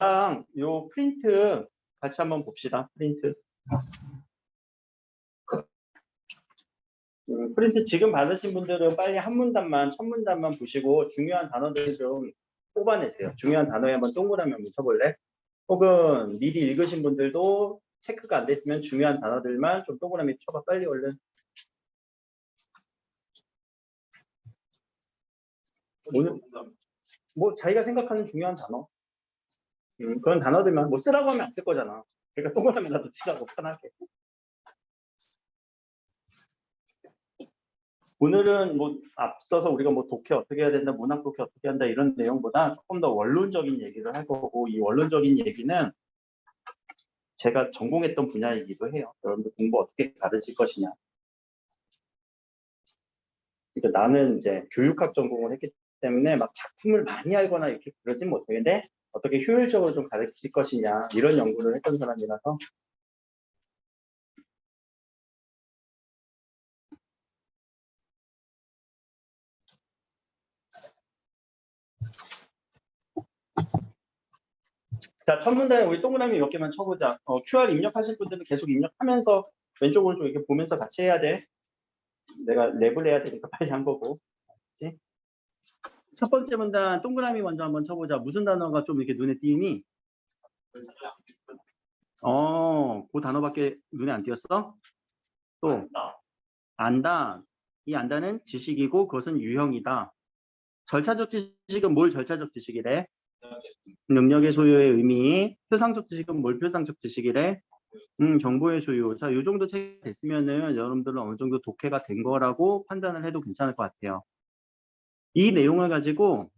요 프린트 같이 한번 봅시다. 프린트. 프린트 지금 받으신 분들은 빨리 한 문단만, 첫 문단만 보시고 중요한 단어들 좀 뽑아내세요. 중요한 단어에 한번 동그라미 한번 쳐볼래? 혹은 미리 읽으신 분들도 체크가 안 됐으면 중요한 단어들만 좀 동그라미 쳐봐. 빨리 얼른. 오늘 뭐 자기가 생각하는 중요한 단어. 그런 단어들만 뭐 쓰라고 하면 안 쓸 거잖아. 그러니까 동그라미라도 치라고 편하게. 오늘은 뭐 앞서서 우리가 뭐 독해 어떻게 해야 된다, 문학 독해 어떻게 한다 이런 내용보다 조금 더 원론적인 얘기를 할 거고, 이 원론적인 얘기는 제가 전공했던 분야이기도 해요. 여러분들 공부 어떻게 가르칠 것이냐. 그러니까 나는 이제 교육학 전공을 했기 때문에 막 작품을 많이 알거나 이렇게 그러진 못하겠는데 어떻게 효율적으로 좀 가르칠 것이냐 이런 연구를 했던 사람이라서. 자, 첫 문단에 우리 동그라미 몇 개만 쳐보자. QR 입력하실 분들은 계속 입력하면서 왼쪽 오른쪽 이렇게 보면서 같이 해야 돼. 내가 랩을 해야 되니까 빨리 한 거고. 그치? 첫 번째 문단 동그라미 먼저 한번 쳐보자. 무슨 단어가 좀 이렇게 눈에 띄니? 그 단어밖에 눈에 안 띄었어? 또 안다. 이 안다는 지식이고 그것은 유형이다. 절차적 지식은 뭘 절차적 지식이래? 능력의 소유의 의미. 표상적 지식은 뭘 표상적 지식이래? 정보의 소유. 자, 이 정도 책 됐으면은 여러분들은 어느 정도 독해가 된 거라고 판단을 해도 괜찮을 것 같아요. 이 내용을 가지고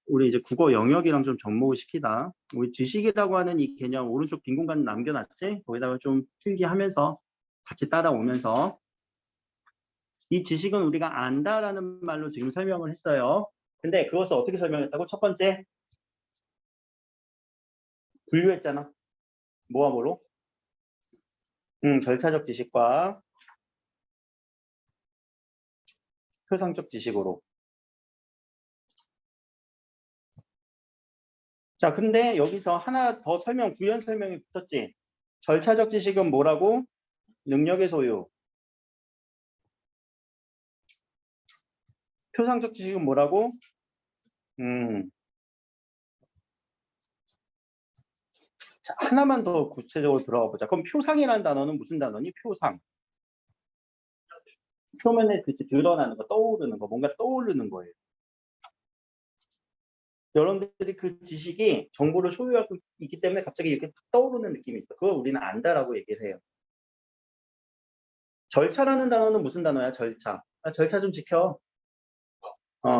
우리 이제 국어 영역이랑 좀 접목을 시키다. 우리 지식이라고 하는 이 개념 오른쪽 빈 공간 남겨놨지? 거기다가 좀 필기하면서 같이 따라오면서 이 지식은 우리가 안다라는 말로 지금 설명을 했어요. 근데 그것을 어떻게 설명했다고? 첫 번째 분류했잖아. 뭐와 뭐로? 절차적 지식과 표상적 지식으로. 자, 근데 여기서 하나 더 부연 설명이 붙었지. 절차적 지식은 뭐라고? 능력의 소유. 표상적 지식은 뭐라고? 자, 하나만 더 구체적으로 들어가 보자. 그럼 표상이라는 단어는 무슨 단어니? 표상. 표면에 그치 드러나는 거, 떠오르는 거, 뭔가 떠오르는 거예요. 여러분들이 그 지식이 정보를 소유하고 있기 때문에 갑자기 이렇게 떠오르는 느낌이 있어. 그걸 우리는 안다라고 얘기를 해요. 절차라는 단어는 무슨 단어야? 절차. 절차 좀 지켜.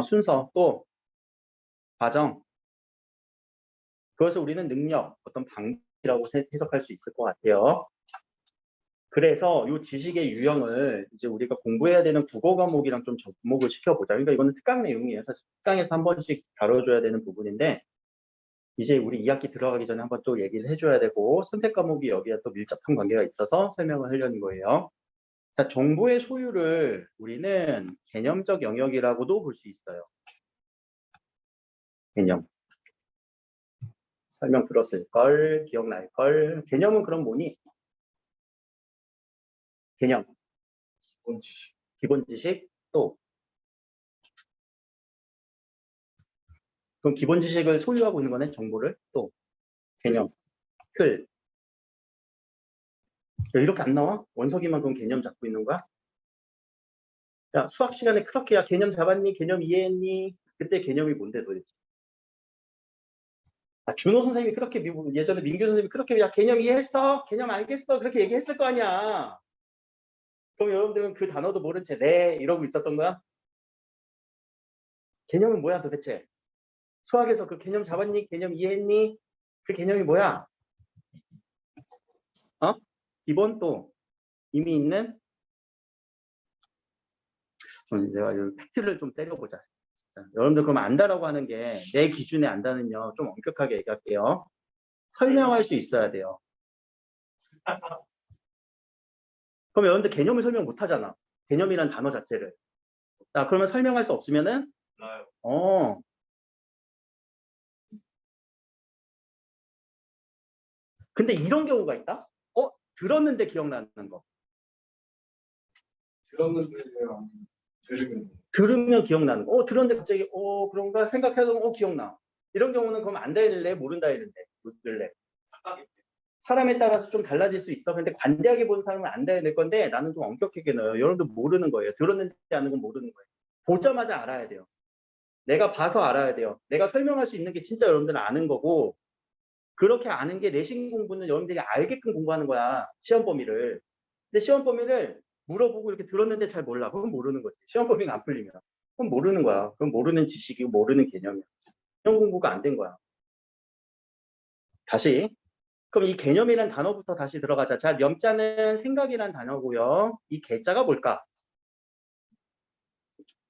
순서. 또 과정. 그것을 우리는 능력, 어떤 방식이라고 해석할 수 있을 것 같아요. 그래서 이 지식의 유형을 이제 우리가 공부해야 되는 국어 과목이랑 좀 접목을 시켜보자. 그러니까 이거는 특강 내용이에요. 사실 특강에서 한 번씩 다뤄줘야 되는 부분인데 이제 우리 2학기 들어가기 전에 한번 또 얘기를 해줘야 되고 선택 과목이 여기에 또 밀접한 관계가 있어서 설명을 하려는 거예요. 자, 정보의 소유를 우리는 개념적 영역이라고도 볼 수 있어요. 개념. 설명 들었을 걸, 기억날 걸. 개념은 그럼 뭐니? 개념. 기본 지식. 또 그럼 기본 지식을 소유하고 있는 거네, 정보를. 또 개념. 틀. 야, 이렇게 안 나와? 원석이만 그럼 개념 잡고 있는 거야? 야, 수학 시간에 그렇게 야 개념 잡았니? 개념 이해했니? 그때 개념이 뭔데 도대체? 준호 선생님이 그렇게 예전에 민규 선생님이 그렇게 야 개념 이해했어? 개념 알겠어? 그렇게 얘기했을 거 아니야. 그럼 여러분들은 그 단어도 모른 채 네 이러고 있었던 거야? 개념은 뭐야 도대체? 수학에서 그 개념 잡았니? 개념 이해했니? 그 개념이 뭐야? 기본 또 이미 있는 내가 이 팩트를 좀 때려보자. 진짜. 여러분들 그럼 안다라고 하는 게 내 기준에 안다는요. 좀 엄격하게 얘기할게요. 설명할 수 있어야 돼요. 그럼 여러분들 개념을 설명 못 하잖아. 개념이란 단어 자체를. 자, 그러면 설명할 수 없으면은 근데 이런 경우가 있다? 들었는데 기억나는 거. 들으면 기억나는 거. 들었는데 갑자기 그런가 생각해서 기억나. 이런 경우는 그럼 안다 해낼래? 모른다 해낼래? 사람에 따라서 좀 달라질 수 있어. 근데 관대하게 보는 사람은 안다 해낼 건데 나는 좀 엄격하게 넣어요. 여러분들 모르는 거예요. 들었는데 아는 건 모르는 거예요. 보자마자 알아야 돼요. 내가 봐서 알아야 돼요. 내가 설명할 수 있는 게 진짜 여러분들은 아는 거고, 그렇게 아는 게 내신 공부는 여러분들이 알게끔 공부하는 거야. 시험 범위를. 근데 시험 범위를 물어보고 이렇게 들었는데 잘 몰라. 그건 모르는 거지. 시험 범위가 안 풀리면. 그건 모르는 거야. 그건 모르는 지식이고 모르는 개념이야. 시험 공부가 안 된 거야. 다시. 그럼 이 개념이란 단어부터 다시 들어가자. 자, 염자는 생각이란 단어고요. 이 개자가 뭘까?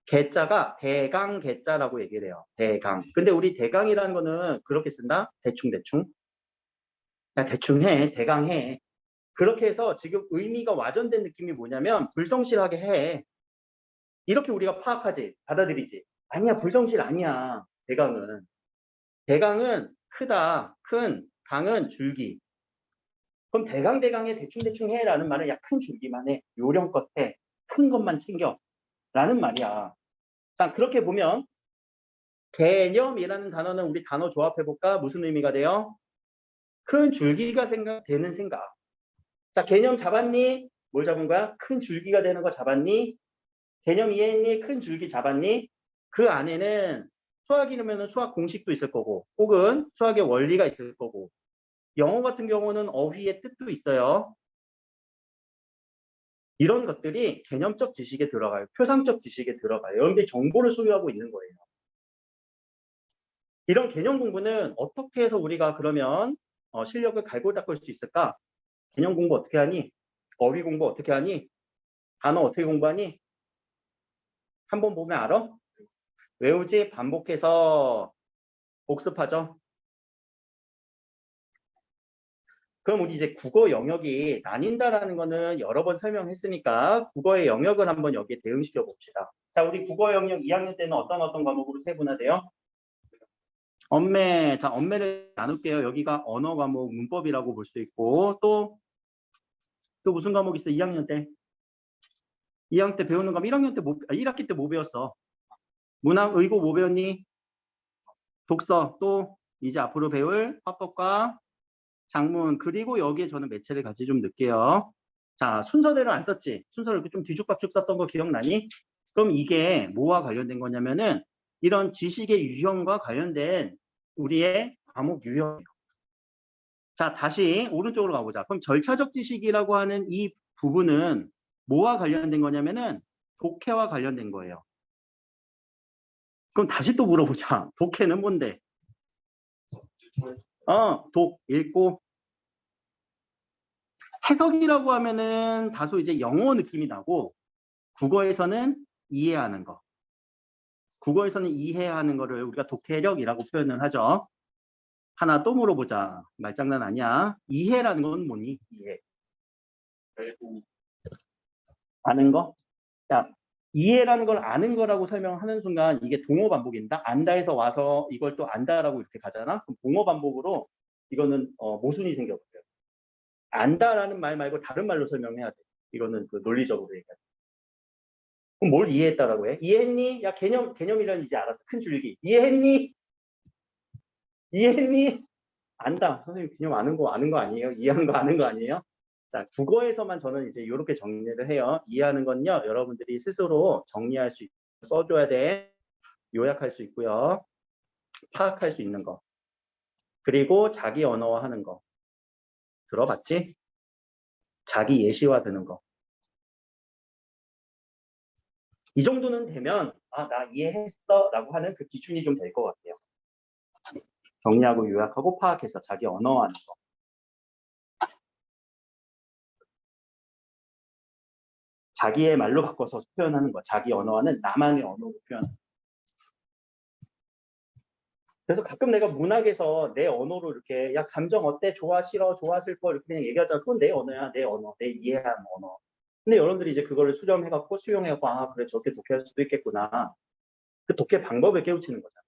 개자가 대강 개자라고 얘기를 해요. 대강. 근데 우리 대강이라는 거는 그렇게 쓴다? 대충. 야, 대충 해. 대강 해. 그렇게 해서 지금 의미가 와전된 느낌이 뭐냐면 불성실하게 해. 이렇게 우리가 파악하지. 받아들이지. 아니야. 불성실 아니야. 대강은. 대강은 크다. 큰. 강은 줄기. 그럼 대강에 대충 해라는 말은 야, 큰 줄기만 해. 요령껏 해. 큰 것만 챙겨. 라는 말이야. 자, 그렇게 보면 개념이라는 단어는 우리 단어 조합해볼까? 무슨 의미가 돼요? 큰 줄기가 되는 생각. 자, 개념 잡았니? 뭘 잡은 거야? 큰 줄기가 되는 거 잡았니? 개념 이해했니? 큰 줄기 잡았니? 그 안에는 수학이라면 수학 공식도 있을 거고, 혹은 수학의 원리가 있을 거고, 영어 같은 경우는 어휘의 뜻도 있어요. 이런 것들이 개념적 지식에 들어가요. 표상적 지식에 들어가요. 여러분들이 정보를 소유하고 있는 거예요. 이런 개념 공부는 어떻게 해서 우리가 그러면 실력을 갈고 닦을 수 있을까? 개념 공부 어떻게 하니? 어휘 공부 어떻게 하니? 단어 어떻게 공부하니? 한번 보면 알아? 외우지? 반복해서 복습하죠? 그럼 우리 이제 국어 영역이 나뉜다라는 거는 여러 번 설명했으니까 국어의 영역을 한번 여기에 대응시켜 봅시다. 자, 우리 국어 영역 2학년 때는 어떤 과목으로 세분화돼요? 언매. 자, 언매를 나눌게요. 여기가 언어 과목, 문법이라고 볼 수 있고, 또 무슨 과목 있어? 2학년 때. 2학년 때 배우는 과목 1학년 때 1학기 때 뭐 배웠어? 문학, 의고 뭐 배웠니? 독서, 또 이제 앞으로 배울 화법과 장문, 그리고 여기에 저는 매체를 같이 좀 넣을게요. 자, 순서대로 안 썼지? 순서를 이렇게 좀 뒤죽박죽 썼던 거 기억나니? 그럼 이게 뭐와 관련된 거냐면은 이런 지식의 유형과 관련된 우리의 과목 유형이에요. 자, 다시 오른쪽으로 가보자. 그럼 절차적 지식이라고 하는 이 부분은 뭐와 관련된 거냐면은 독해와 관련된 거예요. 그럼 다시 또 물어보자. 독해는 뭔데? 독, 읽고. 해석이라고 하면은 다소 이제 영어 느낌이 나고, 국어에서는 이해하는 거. 국어에서는 이해하는 거를 우리가 독해력이라고 표현을 하죠. 하나 또 물어보자. 말장난 아니야. 이해라는 건 뭐니? 이해. 아는 거? 자, 이해라는 걸 아는 거라고 설명하는 순간 이게 동어 반복입니다. 안다에서 와서 이걸 또 안다라고 이렇게 가잖아. 그럼 동어 반복으로 이거는 모순이 생겨버려요. 안다라는 말 말고 다른 말로 설명해야 돼. 이거는 그 논리적으로 얘기하죠. 그럼 뭘 이해했다라고 해? 이해했니? 야, 개념이라는 이제 알았어. 큰 줄기. 이해했니? 이해했니? 안다. 선생님 개념 아는 거 아니에요? 이해한 거 아는 거 아니에요? 자, 국어에서만 저는 이제 이렇게 정리를 해요. 이해하는 건요, 여러분들이 스스로 정리할 수 있고 써줘야 돼. 요약할 수 있고요. 파악할 수 있는 거. 그리고 자기 언어화하는 거. 들어봤지? 자기 예시화 되는 거. 이 정도는 되면 나 이해했어 라고 하는 그 기준이 좀 될 것 같아요. 정리하고 요약하고 파악해서 자기 언어화하는 거. 자기의 말로 바꿔서 표현하는 거. 자기 언어화는 나만의 언어로 표현하는 거. 그래서 가끔 내가 문학에서 내 언어로 이렇게 야 감정 어때? 좋아 싫어? 좋아 슬퍼? 이렇게 그냥 얘기하잖아. 그건 내 언어야. 내 언어. 내 이해한 언어. 근데 여러분들이 이제 그거를 수렴해갖고 수용해갖고 그래 저렇게 독해할 수도 있겠구나. 그 독해 방법을 깨우치는 거잖아.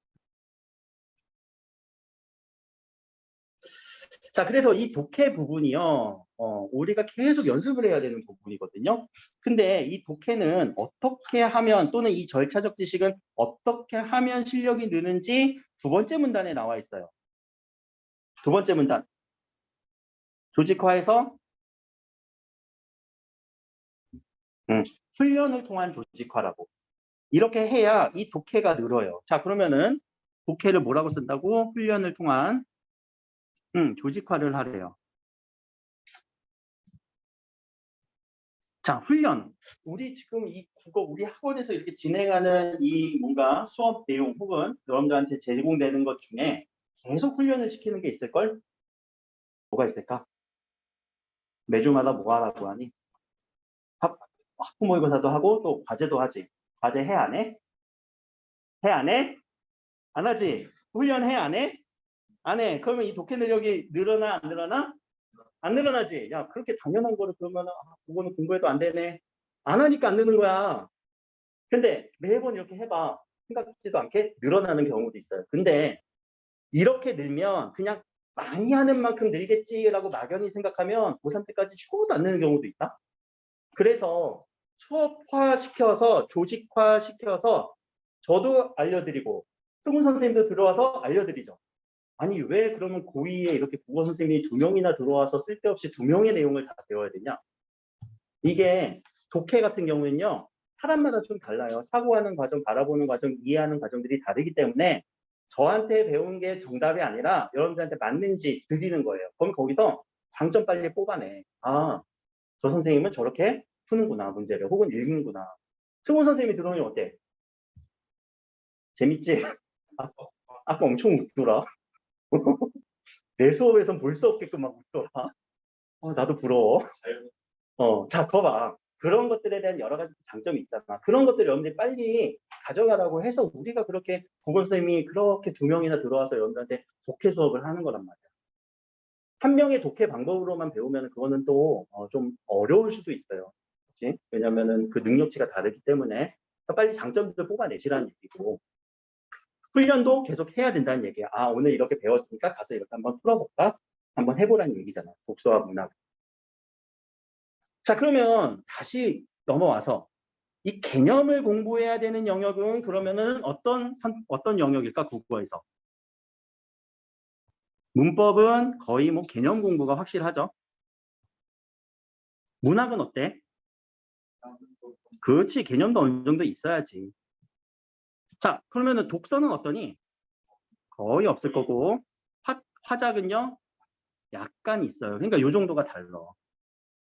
자, 그래서 이 독해 부분이요. 우리가 계속 연습을 해야 되는 부분이거든요. 근데 이 독해는 어떻게 하면 또는 이 절차적 지식은 어떻게 하면 실력이 느는지 두 번째 문단에 나와 있어요. 두 번째 문단. 조직화해서 훈련을 통한 조직화라고. 이렇게 해야 이 독해가 늘어요. 자, 그러면은 독해를 뭐라고 쓴다고? 훈련을 통한 조직화를 하래요. 자, 훈련. 우리 지금 이 국어 우리 학원에서 이렇게 진행하는 이 뭔가 수업 내용 혹은 여러분들한테 제공되는 것 중에 계속 훈련을 시키는 게 있을걸? 뭐가 있을까? 매주마다 뭐 하라고 하니? 학부 모의고사도 하고 또 과제도 하지. 과제 해 안 해? 해 안 해? 안 하지? 훈련 해 안 해? 안 해. 그러면 이 독해 능력이 늘어나 안 늘어나? 안 늘어나지. 야, 그렇게 당연한 거를 그러면 그거는 공부해도 안 되네. 안 하니까 안 느는 거야. 근데 매번 이렇게 해봐. 생각지도 않게 늘어나는 경우도 있어요. 근데 이렇게 늘면 그냥 많이 하는 만큼 늘겠지라고 막연히 생각하면 고3 때까지 죽어도 안 느는 경우도 있다. 그래서 수업화시켜서 조직화시켜서 저도 알려드리고 승훈 선생님도 들어와서 알려드리죠. 아니 왜 그러면 고2에 이렇게 국어 선생님이 2명이나 들어와서 쓸데없이 2명의 내용을 다 배워야 되냐. 이게 독해 같은 경우는요. 사람마다 좀 달라요. 사고하는 과정, 바라보는 과정, 이해하는 과정들이 다르기 때문에 저한테 배운 게 정답이 아니라 여러분들한테 맞는지 드리는 거예요. 그럼 거기서 장점 빨리 뽑아내. 아, 저 선생님은 저렇게 푸는구나, 문제를. 혹은 읽는구나. 승훈 선생님이 들어오면 어때? 재밌지? 아까 엄청 웃더라. 내 수업에선 볼 수 없게끔 막 웃더라. 나도 부러워. 자, 거봐. 그런 것들에 대한 여러 가지 장점이 있잖아. 그런 것들 여러분들이 빨리 가져가라고 해서 우리가 그렇게 국어 선생님이 그렇게 2명이나 들어와서 여러분들한테 독해 수업을 하는 거란 말이야. 한 명의 독해 방법으로만 배우면 그거는 또 좀 어려울 수도 있어요. 그치? 왜냐면은 그 능력치가 다르기 때문에 빨리 장점들을 뽑아내시라는 얘기고 훈련도 계속 해야 된다는 얘기야. 아, 오늘 이렇게 배웠으니까 가서 이렇게 한번 풀어볼까? 한번 해보라는 얘기잖아. 독서와 문학. 자, 그러면 다시 넘어와서 이 개념을 공부해야 되는 영역은 그러면은 어떤 영역일까, 국어에서? 문법은 거의 뭐 개념 공부가 확실하죠. 문학은 어때? 그렇지, 개념도 어느 정도 있어야지. 자, 그러면은 독서는 어떠니? 거의 없을 거고, 화작은요? 약간 있어요. 그러니까 요 정도가 달라.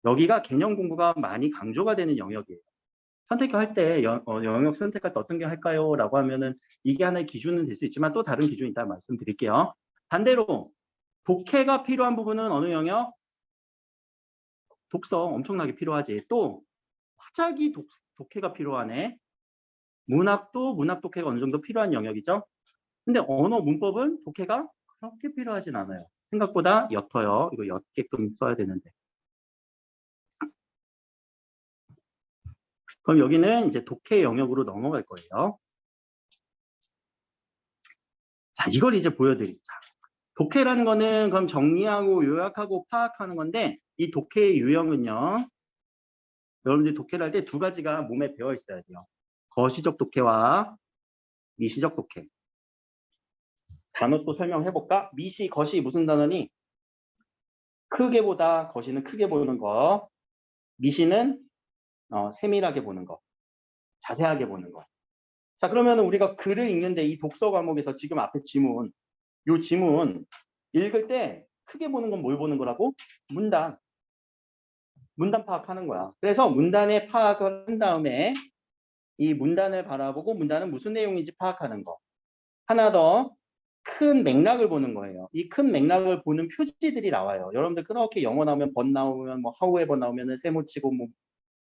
여기가 개념 공부가 많이 강조가 되는 영역이에요. 선택할 때 영역 선택할 때 어떤 게 할까요? 라고 하면은 이게 하나의 기준은 될 수 있지만 또 다른 기준이 있다 말씀드릴게요. 반대로 독해가 필요한 부분은 어느 영역? 독서 엄청나게 필요하지. 또 화작이 독해가 필요하네. 문학도 문학 독해가 어느 정도 필요한 영역이죠. 근데 언어 문법은 독해가 그렇게 필요하진 않아요. 생각보다 옅어요. 이거 옅게끔 써야 되는데. 그럼 여기는 이제 독해 영역으로 넘어갈 거예요. 자, 이걸 이제 보여드리자. 독해라는 거는 그럼 정리하고 요약하고 파악하는 건데 이 독해의 유형은요. 여러분들이 독해를 할 때 두 가지가 몸에 배어 있어야 돼요. 거시적 독해와 미시적 독해. 단어 또 설명해 볼까? 미시, 거시 무슨 단어니? 크게 보다, 거시는 크게 보는 거. 미시는 세밀하게 보는 거. 자세하게 보는 거. 자, 그러면 우리가 글을 읽는데 이 독서 과목에서 지금 앞에 지문, 요 지문 읽을 때 크게 보는 건 뭘 보는 거라고? 문단. 문단 파악하는 거야. 그래서 문단의 파악을 한 다음에 이 문단을 바라보고 문단은 무슨 내용인지 파악하는 거. 하나 더 큰 맥락을 보는 거예요. 이 큰 맥락을 보는 표지들이 나와요. 여러분들 그렇게 영어 나오면 번 나오면 뭐 however 나오면은 세모치고 뭐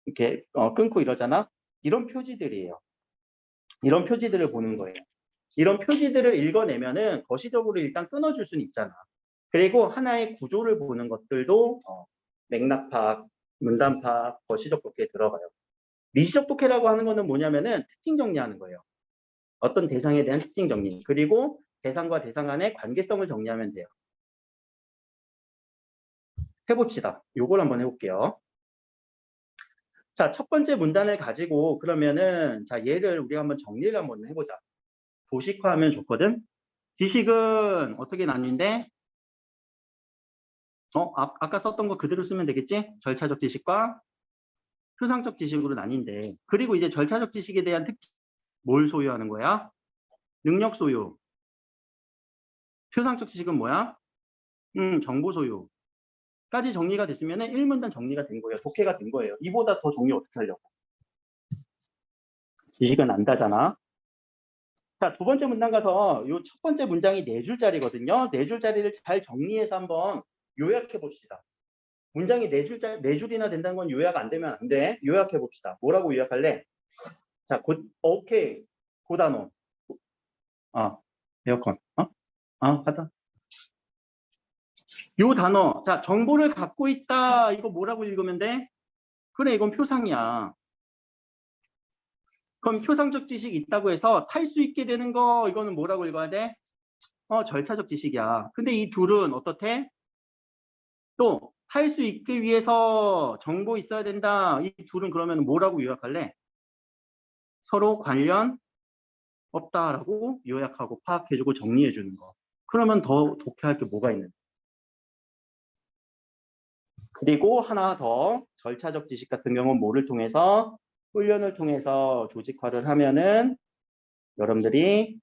이렇게 끊고 이러잖아. 이런 표지들이에요. 이런 표지들을 보는 거예요. 이런 표지들을 읽어내면은 거시적으로 일단 끊어줄 수는 있잖아. 그리고 하나의 구조를 보는 것들도 맥락 파악, 문단 파악, 거시적 독해에 들어가요. 미시적 독해라고 하는 거는 뭐냐면은 특징 정리하는 거예요. 어떤 대상에 대한 특징 정리. 그리고 대상과 대상 간의 관계성을 정리하면 돼요. 해봅시다. 요걸 한번 해볼게요. 자, 첫 번째 문단을 가지고 그러면은 자, 얘를 우리가 한번 정리를 한번 해보자. 도식화하면 좋거든. 지식은 어떻게 나뉘는데? 아까 썼던 거 그대로 쓰면 되겠지? 절차적 지식과 표상적 지식으로 나뉜대. 그리고 이제 절차적 지식에 대한 특징, 뭘 소유하는 거야? 능력 소유. 표상적 지식은 뭐야? 정보 소유. 까지 정리가 됐으면 1문단 정리가 된 거예요. 독해가 된 거예요. 이보다 더 정리 어떻게 하려고? 지식은 안다잖아. 자, 두 번째 문단 가서 요 첫 번째 문장이 4줄짜리거든요. 4줄짜리를 잘 정리해서 한번 요약해 봅시다. 문장이 4줄이나 된다는 건 요약 안 되면 안 돼. 요약해 봅시다. 뭐라고 요약할래? 자, 오케이. 고단어. 에어컨. 가다. 요 단어. 자, 정보를 갖고 있다. 이거 뭐라고 읽으면 돼? 그래, 이건 표상이야. 그럼 표상적 지식이 있다고 해서 탈 수 있게 되는 거, 이거는 뭐라고 읽어야 돼? 절차적 지식이야. 근데 이 둘은 어떻대? 또, 탈 수 있기 위해서 정보 있어야 된다. 이 둘은 그러면 뭐라고 요약할래? 서로 관련 없다라고 요약하고 파악해주고 정리해주는 거. 그러면 더 독해할 게 뭐가 있는데? 그리고 하나 더 절차적 지식 같은 경우는 뭐를 통해서 훈련을 통해서 조직화를 하면은 여러분들이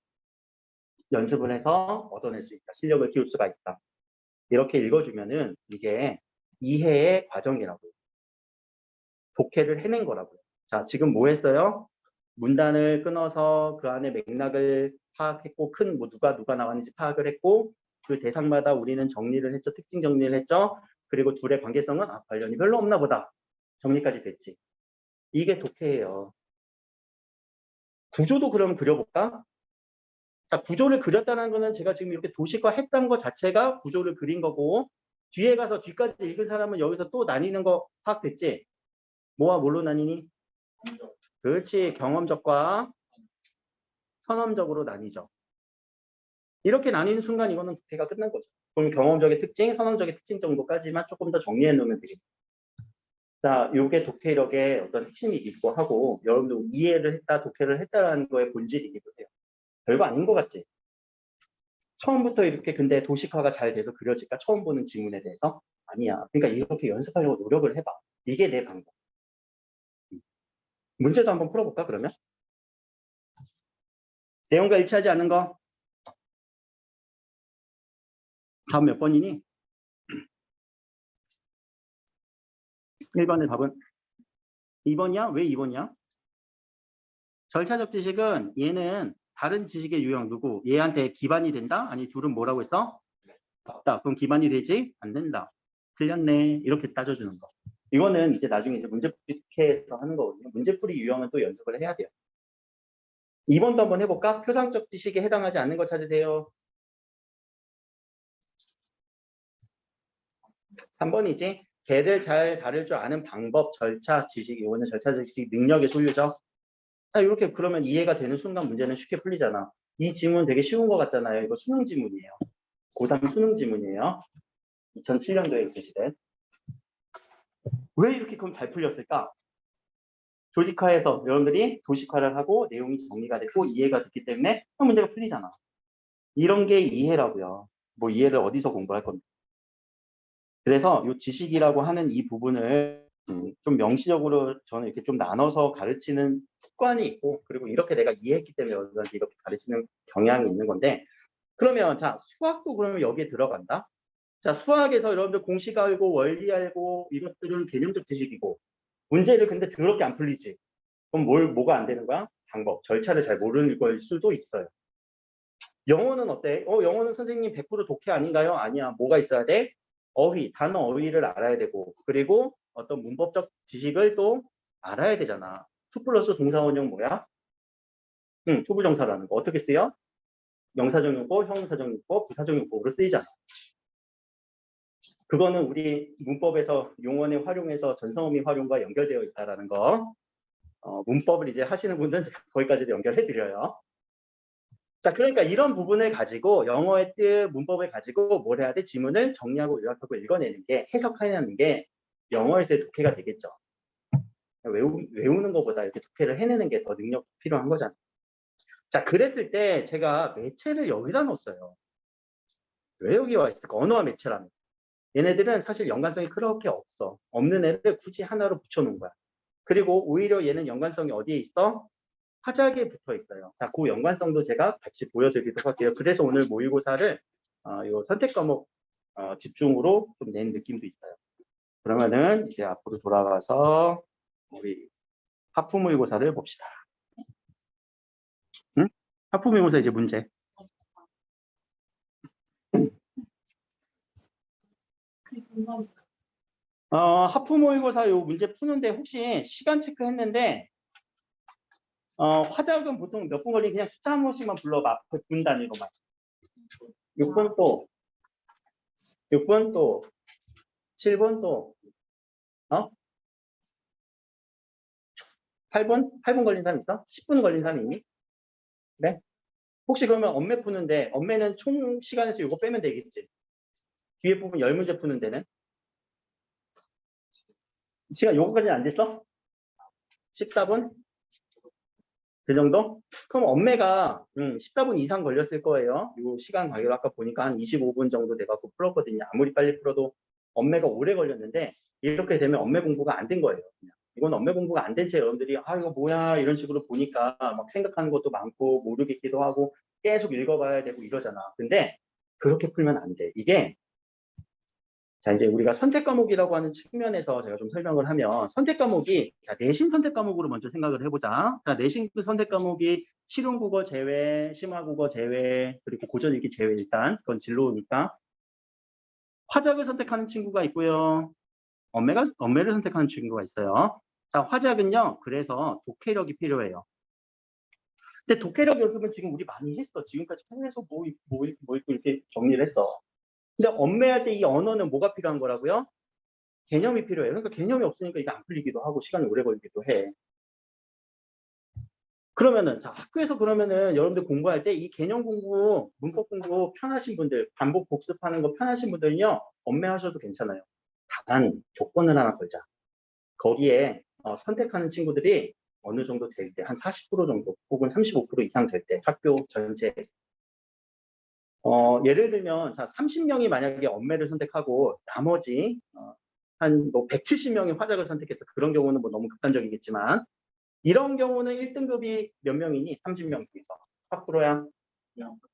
연습을 해서 얻어낼 수 있다. 실력을 키울 수가 있다. 이렇게 읽어주면은 이게 이해의 과정이라고요. 독해를 해낸 거라고요. 자, 지금 뭐 했어요? 문단을 끊어서 그 안에 맥락을 파악했고 뭐 누가 나왔는지 파악을 했고 그 대상마다 우리는 정리를 했죠. 특징 정리를 했죠. 그리고 둘의 관계성은 관련이 별로 없나 보다. 정리까지 됐지. 이게 독해예요. 구조도 그럼 그려볼까? 자, 구조를 그렸다는 거는 제가 지금 이렇게 도식화 했던 것 자체가 구조를 그린 거고 뒤에 가서 뒤까지 읽은 사람은 여기서 또 나뉘는 거 파악됐지? 뭐와 뭘로 나뉘니? 그렇지. 경험적과 선험적으로 나뉘죠. 이렇게 나뉘는 순간 이거는 독해가 끝난 거죠. 그럼 경험적의 특징, 선험적의 특징 정도까지만 조금 더 정리해 놓으면 되겠죠. 자, 요게 독해력의 어떤 핵심이기도 하고 여러분들 이해를 했다, 독해를 했다라는 거의 본질이기도 해요. 별거 아닌 것 같지? 처음부터 이렇게 근데 도식화가 잘 돼서 그려질까? 처음 보는 지문에 대해서? 아니야. 그러니까 이렇게 연습하려고 노력을 해봐. 이게 내 방법. 문제도 한번 풀어볼까, 그러면? 내용과 일치하지 않는 거? 다음 몇 번이니? 1번의 답은? 2번이야? 왜 2번이야? 절차적 지식은 얘는 다른 지식의 유형 누구? 얘한테 기반이 된다? 아니 둘은 뭐라고 했어? 없다. 그럼 기반이 되지? 안 된다. 틀렸네. 이렇게 따져주는 거. 이거는 이제 나중에 이제 문제풀이해서 하는 거거든요. 문제풀이 유형은 또 연습을 해야 돼요. 2번도 한번 해볼까? 표상적 지식에 해당하지 않는 거 찾으세요. 3번이지. 개를 잘 다룰 줄 아는 방법, 절차, 지식. 이거는 절차적 지식 능력의 소유죠. 자, 이렇게 그러면 이해가 되는 순간 문제는 쉽게 풀리잖아. 이 지문 되게 쉬운 것 같잖아요. 이거 수능 지문이에요. 고3 수능 지문이에요. 2007년도에 제시된. 왜 이렇게 그럼 잘 풀렸을까? 조직화해서 여러분들이 도식화를 하고 내용이 정리가 됐고 이해가 됐기 때문에 문제가 풀리잖아. 이런 게 이해라고요. 뭐 이해를 어디서 공부할 건데. 그래서 이 지식이라고 하는 이 부분을 좀 명시적으로 저는 이렇게 좀 나눠서 가르치는 습관이 있고 그리고 이렇게 내가 이해했기 때문에 여러분들한테 이렇게 가르치는 경향이 있는 건데 그러면 자 수학도 그러면 여기에 들어간다. 자 수학에서 여러분들 공식 알고 원리 알고 이것들은 개념적 지식이고 문제를 근데 더럽게 안 풀리지. 그럼 뭐가 안 되는 거야? 방법, 절차를 잘 모르는 걸 수도 있어요. 영어는 어때? 영어는 선생님 100% 독해 아닌가요? 아니야. 뭐가 있어야 돼? 어휘, 단어 어휘를 알아야 되고 그리고 어떤 문법적 지식을 또 알아야 되잖아. 투 플러스 동사원형 뭐야? 투부정사라는 거. 어떻게 쓰여? 명사정용법, 형용사정용법, 부사정용법으로 쓰이잖아. 그거는 우리 문법에서 용언에 활용해서 전성어미 활용과 연결되어 있다는 거. 문법을 이제 하시는 분들은 거기까지도 연결해 드려요. 자, 그러니까 이런 부분을 가지고 영어의 뜻, 문법을 가지고 뭘 해야 돼? 지문을 정리하고 요약하고 읽어내는 게, 해석하는 게 영어에서의 독해가 되겠죠. 외우는 것보다 이렇게 독해를 해내는 게 더 능력 필요한 거잖아요. 자, 그랬을 때 제가 매체를 여기다 넣었어요. 왜 여기 와 있을까? 언어와 매체라면. 얘네들은 사실 연관성이 그렇게 없어. 없는 애를 굳이 하나로 붙여놓은 거야. 그리고 오히려 얘는 연관성이 어디에 있어? 화작에 붙어 있어요. 자, 그 연관성도 제가 같이 보여드리도록 할게요. 그래서 오늘 모의고사를 요 선택 과목 집중으로 좀 낸 느낌도 있어요. 그러면은 이제 앞으로 돌아가서 우리 하프 모의고사를 봅시다. 응? 하프 모의고사 이제 문제. 하프 모의고사 요 문제 푸는데 혹시 시간 체크했는데 화작은 보통 몇 분 걸리니 그냥 숫자 한 번씩만 불러봐. 분 단위로만. 6분 또 6분 또 7분 또 8분? 8분 걸린 사람 있어? 10분 걸린 사람이 있니? 네? 혹시 그러면 엄매 푸는데 엄매는 총 시간에서 이거 빼면 되겠지? 뒤에 부분 10문제 푸는 데는? 시간 요거까지는 안 됐어? 14분? 그 정도? 그럼 엄매가 14분 이상 걸렸을 거예요. 이 시간 관계로 아까 보니까 한 25분 정도 돼갖고 풀었거든요. 아무리 빨리 풀어도 엄매가 오래 걸렸는데 이렇게 되면 엄매 공부가 안 된 거예요. 그냥. 이건 엄매 공부가 안 된 채 여러분들이 이거 뭐야 이런 식으로 보니까 막 생각하는 것도 많고 모르겠기도 하고 계속 읽어봐야 되고 이러잖아. 근데 그렇게 풀면 안 돼. 이게 자, 이제 우리가 선택 과목이라고 하는 측면에서 제가 좀 설명을 하면 선택 과목이 자, 내신 선택 과목으로 먼저 생각을 해보자. 자, 내신 선택 과목이 실용 국어 제외, 심화 국어 제외, 그리고 고전 읽기 제외 일단 그건 진로니까 화작을 선택하는 친구가 있고요. 엄매를 선택하는 친구가 있어요. 자, 화작은요. 그래서 독해력이 필요해요. 근데 독해력 연습은 지금 우리 많이 했어. 지금까지 계속 뭐 있고 이렇게 정리를 했어. 근데 엄매할 때 이 언어는 뭐가 필요한 거라고요? 개념이 필요해요. 그러니까 개념이 없으니까 이게 안 풀리기도 하고 시간이 오래 걸리기도 해. 그러면은 자 학교에서 그러면은 여러분들 공부할 때 이 개념 공부, 문법 공부 편하신 분들, 반복 복습하는 거 편하신 분들은요 엄매하셔도 괜찮아요. 단 조건을 하나 걸자. 거기에 선택하는 친구들이 어느 정도 될 때 한 40% 정도 혹은 35% 이상 될 때 학교 전체에서 예를 들면 자 30명이 만약에 엄매를 선택하고 나머지 한 뭐 170명이 화작을 선택해서 그런 경우는 뭐 너무 극단적이겠지만 이런 경우는 1등급이 몇 명이니? 30명 중에서 4%야?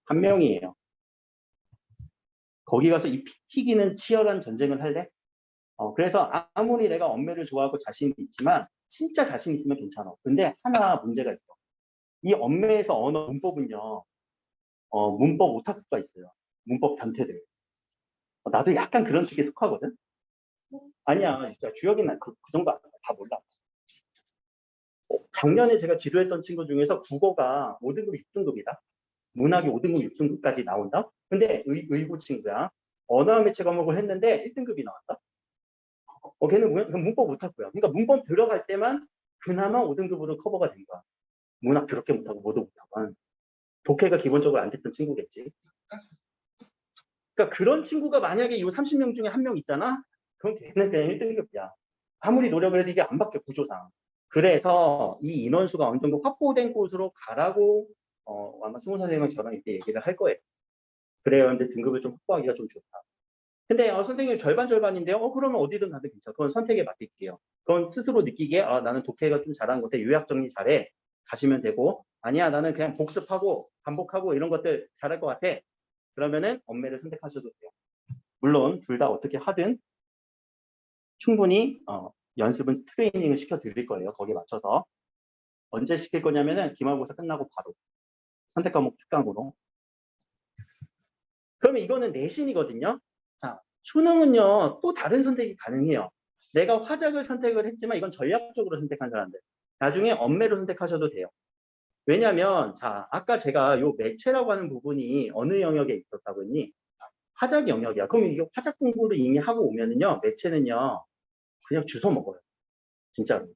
한 명이에요. 거기 가서 이 피튀기는 치열한 전쟁을 할래? 그래서 아무리 내가 엄매를 좋아하고 자신이 있지만 진짜 자신 있으면 괜찮아. 근데 하나 문제가 있어. 이 엄매에서 언어 문법은요. 문법 오타쿠가 있어요. 문법 변태들. 나도 약간 그런 쪽에 속하거든. 아니야, 진짜 주혁이는 그 정도 다 몰라. 작년에 제가 지도했던 친구 중에서 국어가 5등급, 6등급이다. 문학이 5등급, 6등급까지 나온다? 근데 의고 친구야. 언어와 매체 과목을 했는데 1등급이 나왔다? 걔는 문법 못하고요. 그러니까 문법 들어갈 때만 그나마 5등급으로 커버가 된 거야. 문학 그렇게 못하고 뭐도 못하고. 독해가 기본적으로 안 됐던 친구겠지. 그러니까 그런 친구가 만약에 이 30명 중에 한 명 있잖아? 그럼 걔는 그냥 1등급이야. 아무리 노력을 해도 이게 안 바뀌어, 구조상. 그래서 이 인원수가 어느 정도 확보된 곳으로 가라고 아마 승호 선생님은 저랑 이렇게 얘기를 할 거예요. 그래요. 근데 등급을 좀 확보하기가 좀 좋다. 근데 선생님 절반인데요. 그러면 어디든 가도 괜찮아. 그건 선택에 맡길게요. 그건 스스로 느끼기에 나는 독해가 좀 잘하는 것 같아. 요약 정리 잘해. 가시면 되고 아니야 나는 그냥 복습하고 반복하고 이런 것들 잘할 것 같아. 그러면은 엄매를 선택하셔도 돼요. 물론 둘 다 어떻게 하든 충분히 연습은 트레이닝을 시켜 드릴 거예요. 거기에 맞춰서. 언제 시킬 거냐면은 기말고사 끝나고 바로 선택 과목 특강으로. 그러면 이거는 내신이거든요. 자, 수능은요, 또 다른 선택이 가능해요. 내가 화작을 선택을 했지만 이건 전략적으로 선택한 사람들. 나중에 엄매로 선택하셔도 돼요. 왜냐면, 자, 아까 제가 요 매체라고 하는 부분이 어느 영역에 있었다고 했니? 화작 영역이야. 그럼 이게 화작 공부를 이미 하고 오면은요, 매체는요, 그냥 주워 먹어요. 진짜로.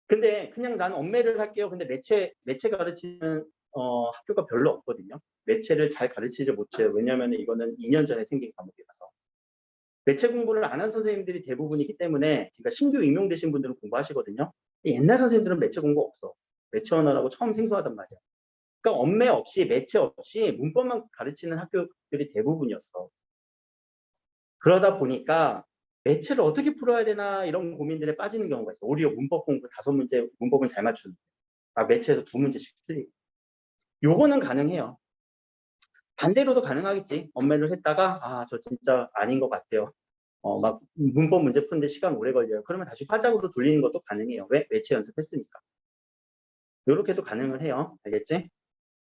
근데 그냥 나는 엄매를 할게요. 근데 매체 가르치는 학교가 별로 없거든요. 매체를 잘 가르치지 못해요. 왜냐하면 이거는 2년 전에 생긴 과목이라서. 매체 공부를 안 한 선생님들이 대부분이기 때문에, 그러니까 신규 임용되신 분들은 공부하시거든요. 옛날 선생님들은 매체 공부 없어. 매체 언어라고 처음 생소하단 말이야. 그러니까 언매 없이, 매체 없이 문법만 가르치는 학교들이 대부분이었어. 그러다 보니까 매체를 어떻게 풀어야 되나 이런 고민들에 빠지는 경우가 있어. 오히려 문법 공부 5문제, 문법은 잘 맞추는. 매체에서 2문제씩 틀리고. 요거는 가능해요. 반대로도 가능하겠지. 언매를 했다가 저 진짜 아닌 것 같아요. 막 문법 문제 푸는데 시간 오래 걸려요. 그러면 다시 화작으로 돌리는 것도 가능해요. 왜? 매체 연습했으니까. 이렇게도 가능을 해요. 알겠지?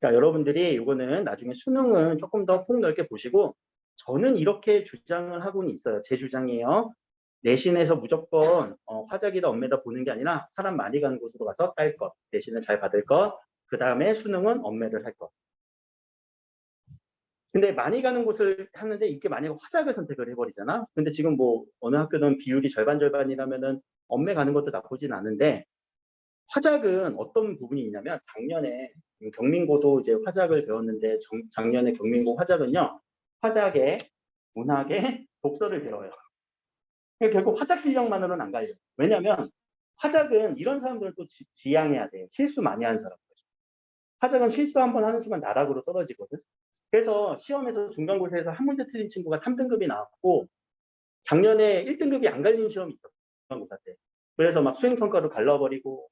그러니까 여러분들이 이거는 나중에 수능은 조금 더 폭넓게 보시고, 저는 이렇게 주장을 하고는 있어요. 제 주장이에요. 내신에서 무조건 화작이다 언매다 보는 게 아니라 사람 많이 가는 곳으로 가서 딸 것, 내신을 잘 받을 것, 그 다음에 수능은 언매를 할 것. 근데 많이 가는 곳을 하는데 이게 만약에 화작을 선택을 해버리잖아. 근데 지금 뭐 어느 학교는 비율이 절반이라면은 언매 가는 것도 나쁘진 않은데, 화작은 어떤 부분이 있냐면, 작년에 경민고도 이제 화작을 배웠는데, 작년에 경민고 화작은요, 화작에 문학에 독서를 배워요. 그러니까 결국 화작 실력만으로는 안 가요. 왜냐하면 화작은 이런 사람들을 또 지양해야 돼요. 실수 많이 하는 사람들. 화작은 실수 한 번 하는 순간 나락으로 떨어지거든. 그래서 시험에서 중간고사에서 한 문제 틀린 친구가 3등급이 나왔고, 작년에 1등급이 안 갈린 시험이 있었어요. 중간고사 때. 그래서 막 수행평가로 갈라버리고,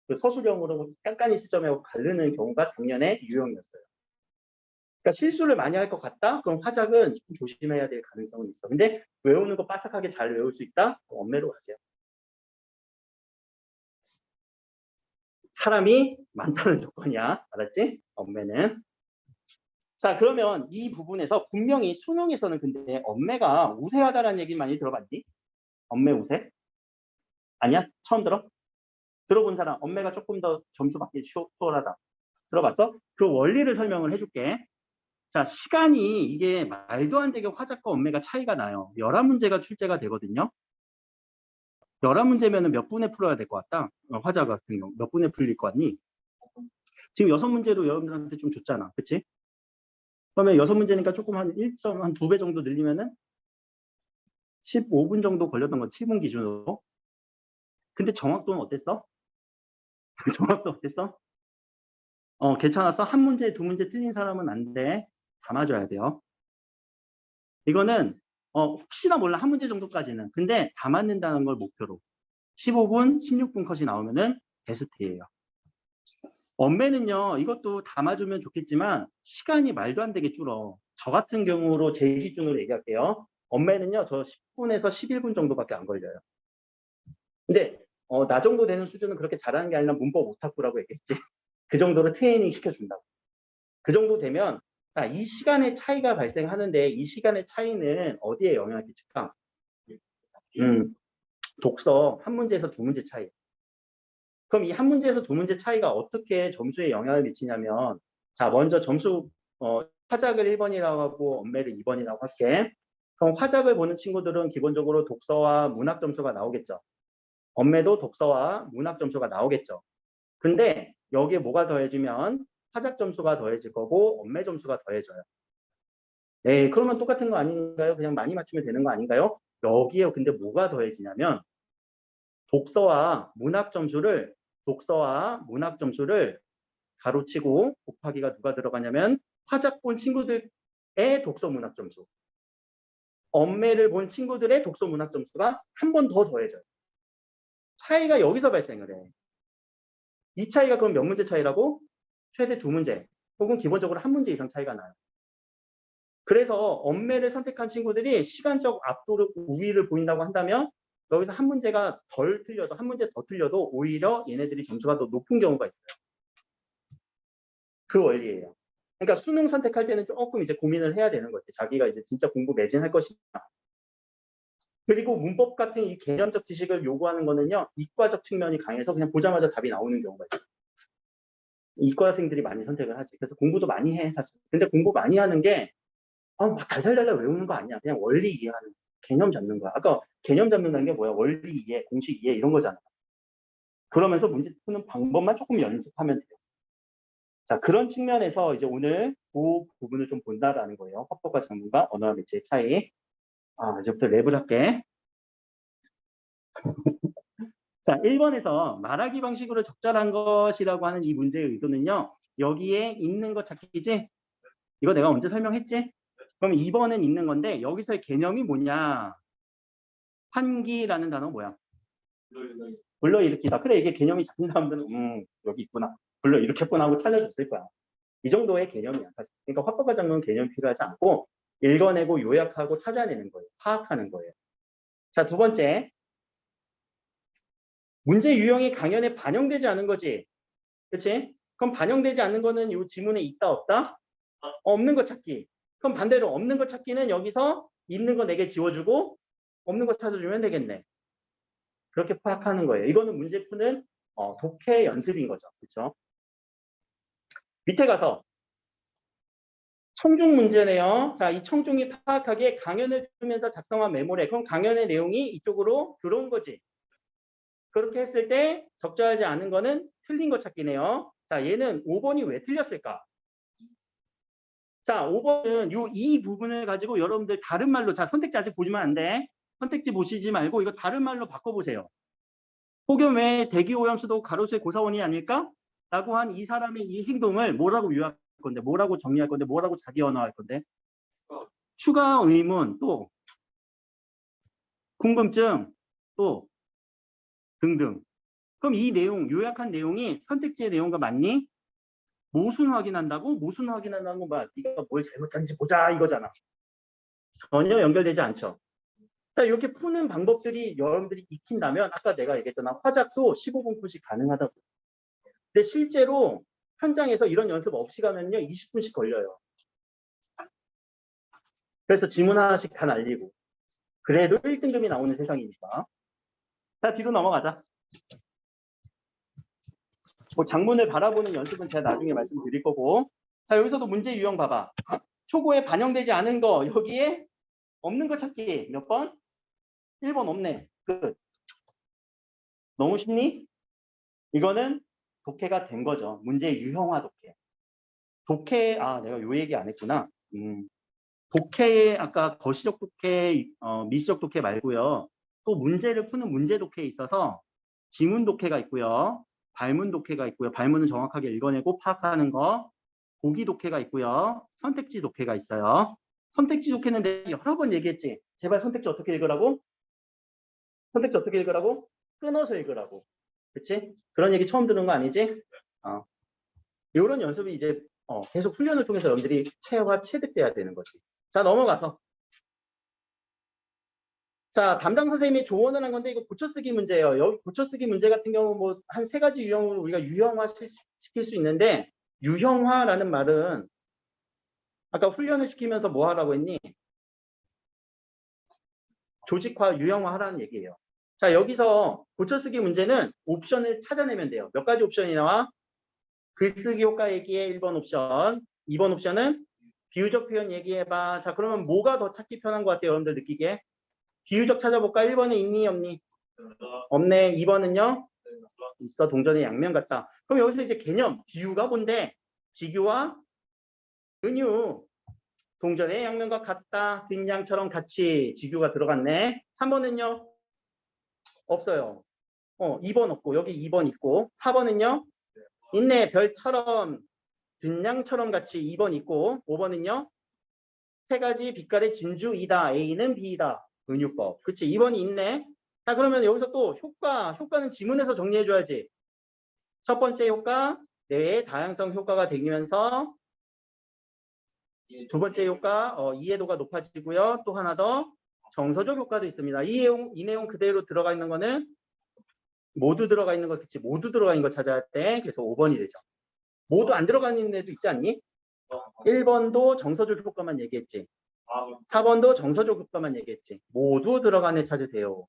그 서술형으로 깐깐히 시점하고 가르는 경우가 작년에 유형이었어요. 그러니까 실수를 많이 할 것 같다? 그럼 화작은 좀 조심해야 될 가능성은 있어. 근데 외우는 거 빠삭하게 잘 외울 수 있다? 언매로 가세요. 사람이 많다는 조건이야. 알았지? 언매는. 자, 그러면 이 부분에서 분명히 수능에서는 근데 언매가 우세하다라는 얘기 많이 들어봤니? 언매 우세? 아니야? 처음 들어? 들어본 사람, 언매가 조금 더 점수 받기 수월하다. 들어봤어? 그 원리를 설명을 해줄게. 자, 시간이 이게 말도 안 되게 화작과 언매가 차이가 나요. 11문제가 출제가 되거든요. 11문제면 몇 분에 풀어야 될 것 같다? 화작 같은 경우. 몇 분에 풀릴 것 같니? 지금 6문제로 여러분들한테 좀 줬잖아. 그치? 그러면 6문제니까 조금 한 1점, 한 2배 정도 늘리면은 15분 정도 걸렸던 거, 7분 기준으로. 근데 정확도는 어땠어? 정확도 어땠어? 괜찮았어? 한 문제, 2문제 틀린 사람은 안 돼. 다 맞아야 돼요. 이거는 혹시나 몰라 한 문제 정도까지는. 근데 다 맞는다는 걸 목표로 15분, 16분 컷이 나오면은 베스트예요. 언매는요, 이것도 다 맞으면 좋겠지만 시간이 말도 안 되게 줄어. 저 같은 경우로 제 기준으로 얘기할게요. 언매는요, 저 10분에서 11분 정도밖에 안 걸려요. 근데 나 정도 되는 수준은 그렇게 잘하는 게 아니라 문법 오타쿠라고 얘기했지. 그 정도로 트레이닝 시켜준다고. 그 정도 되면 이 시간의 차이가 발생하는데, 이 시간의 차이는 어디에 영향을 끼칠까? 독서 한 문제에서 2문제 차이. 그럼 이 한 문제에서 2문제 차이가 어떻게 점수에 영향을 미치냐면, 자, 먼저 점수, 화작을 1번이라고 하고 언매를 2번이라고 할게. 그럼 화작을 보는 친구들은 기본적으로 독서와 문학 점수가 나오겠죠. 언매도 독서와 문학 점수가 나오겠죠. 근데 여기에 뭐가 더해지면 화작 점수가 더해질 거고 언매 점수가 더해져요. 네, 그러면 똑같은 거 아닌가요? 그냥 많이 맞추면 되는 거 아닌가요? 여기에 근데 뭐가 더해지냐면, 독서와 문학 점수를 가로치고 곱하기가 누가 들어가냐면, 화작 본 친구들의 독서 문학 점수, 언매를 본 친구들의 독서 문학 점수가 한 번 더 더해져요. 차이가 여기서 발생을 해. 이 차이가 그럼 몇 문제 차이라고? 최대 2문제, 혹은 기본적으로 1문제 이상 차이가 나요. 그래서 언매를 선택한 친구들이 시간적 압도를, 우위를 보인다고 한다면, 여기서 한 문제가 덜 틀려도, 한 문제 더 틀려도 오히려 얘네들이 점수가 더 높은 경우가 있어요. 그 원리예요. 그러니까 수능 선택할 때는 조금 이제 고민을 해야 되는 거지. 자기가 이제 진짜 공부 매진할 것이냐. 그리고 문법 같은 이 개념적 지식을 요구하는 거는요, 이과적 측면이 강해서 그냥 보자마자 답이 나오는 경우가 있어요. 이과생들이 많이 선택을 하지. 그래서 공부도 많이 해, 사실. 근데 공부 많이 하는 게 막 달달달달 외우는 거 아니야. 그냥 원리 이해하는, 개념 잡는 거야. 아까 개념 잡는다는 게 뭐야? 원리 이해, 공식 이해 이런 거잖아. 그러면서 문제 푸는 방법만 조금 연습하면 돼요. 자, 그런 측면에서 이제 오늘 그 부분을 좀 본다라는 거예요. 화법과 장문과 언어와 매체의 차이. 이제부터 랩을 할게. 자, 1번에서 말하기 방식으로 적절한 것이라고 하는 이 문제의 의도는요. 여기에 있는 것 찾기지? 이거 내가 언제 설명했지? 그럼 2번은 있는 건데 여기서의 개념이 뭐냐? 환기라는 단어 뭐야? 불러일으키다. 그래, 이게 개념이 잡힌 사람들은 여기 있구나. 불러일으켰구나 하고 찾아줬을 거야. 이 정도의 개념이야. 그러니까 화법과 장문은 개념이 필요하지 않고 읽어내고 요약하고 찾아내는 거예요. 파악하는 거예요. 자, 두 번째. 문제 유형이 강연에 반영되지 않은 거지. 그치? 그럼 반영되지 않는 거는 이 지문에 있다 없다? 없는 거 찾기. 그럼 반대로 없는 거 찾기는 여기서 있는 거 4개 지워주고 없는 거 찾아주면 되겠네. 그렇게 파악하는 거예요. 이거는 문제 푸는 독해 연습인 거죠. 그렇죠? 밑에 가서 청중 문제네요. 자, 이 청중이 파악하기에 강연을 들으면서 작성한 메모래. 그럼 강연의 내용이 이쪽으로 들어온 거지. 그렇게 했을 때 적절하지 않은 거는 틀린 거 찾기네요. 자, 얘는 5번이 왜 틀렸을까? 자, 5번은 이 부분을 가지고 여러분들 다른 말로, 자, 선택지 아직 보시면 안 돼. 선택지 보시지 말고 이거 다른 말로 바꿔보세요. 혹여 왜 대기오염수도 가로수의 고사원이 아닐까? 라고 한 이 사람의 이 행동을 뭐라고 요약할 건데, 뭐라고 정리할 건데, 뭐라고 자기 언어할 건데? 추가 의문, 또 궁금증, 또 등등. 그럼 이 내용, 요약한 내용이 선택지의 내용과 맞니? 모순 확인한다고? 모순 확인한다는 건 봐. 네가 뭘 잘못한지 보자 이거잖아. 전혀 연결되지 않죠. 자, 이렇게 푸는 방법들이 여러분들이 익힌다면 아까 내가 얘기했잖아. 화작도 15분 푸시 가능하다고. 근데 실제로 현장에서 이런 연습 없이 가면요 20분씩 걸려요. 그래서 지문 하나씩 다 날리고 그래도 1등급이 나오는 세상이니까. 자, 뒤로 넘어가자. 뭐 장문을 바라보는 연습은 제가 나중에 말씀드릴 거고. 자, 여기서도 문제 유형 봐봐. 초고에 반영되지 않은 거 여기에 없는 거 찾기 몇 번? 1번 없네. 끝. 너무 쉽니? 이거는 독해가 된 거죠. 문제 유형화 독해. 독해, 내가 요 얘기 안 했구나. 독해에 아까 거시적 독해, 미시적 독해 말고요. 또 문제를 푸는 문제 독해에 있어서 지문 독해가 있고요. 발문 독해가 있고요. 발문은 정확하게 읽어내고 파악하는 거. 보기 독해가 있고요. 선택지 독해가 있어요. 선택지 독해는 내가 여러 번 얘기했지. 제발 선택지 어떻게 읽으라고? 선택지 어떻게 읽으라고? 끊어서 읽으라고. 그치? 그런 얘기 처음 들은 거 아니지? 이런 연습이 이제 계속 훈련을 통해서 여러분들이 체득돼야 되는 거지. 자, 넘어가서. 자, 담당 선생님이 조언을 한 건데 이거 고쳐쓰기 문제예요. 여기 고쳐쓰기 문제 같은 경우 뭐 한 3가지 유형으로 우리가 유형화 시킬 수 있는데 유형화라는 말은 아까 훈련을 시키면서 뭐 하라고 했니? 조직화, 유형화 하라는 얘기예요. 자, 여기서 고쳐쓰기 문제는 옵션을 찾아내면 돼요. 몇 가지 옵션이 나와? 글쓰기 효과 얘기해 1번 옵션. 2번 옵션은 비유적 표현 얘기해봐. 자, 그러면 뭐가 더 찾기 편한 것 같아요? 여러분들 느끼기에? 비유적 찾아볼까? 1번에 있니 없니? 없네. 2번은요? 있어. 동전의 양면 같다. 그럼 여기서 이제 개념, 비유가 뭔데? 지교와 은유. 동전의 양면과 같다. 뒷양처럼 같이 지교가 들어갔네. 3번은요? 없어요. 2번 없고 여기 2번 있고 4번은요? 있네. 별처럼 뒷양처럼 같이 2번 있고 5번은요? 3가지 빛깔의 진주이다. A는 B이다. 은유법. 그치? 2번이 있네. 자, 그러면 여기서 또 효과는 지문에서 정리해줘야지. 첫 번째 효과, 뇌의 다양성 효과가 되면서 두 번째 효과, 이해도가 높아지고요. 또 하나 더 정서적 효과도 있습니다. 이 내용 그대로 들어가 있는 거는 모두 들어가 있는 거, 그치? 모두 들어가 있는 거 찾아야 돼. 그래서 5번이 되죠. 모두 안 들어가 있는 애도 있지 않니? 1번도 정서적 효과만 얘기했지. 4번도 정서적 효과만 얘기했지. 모두 들어간 애 찾으세요.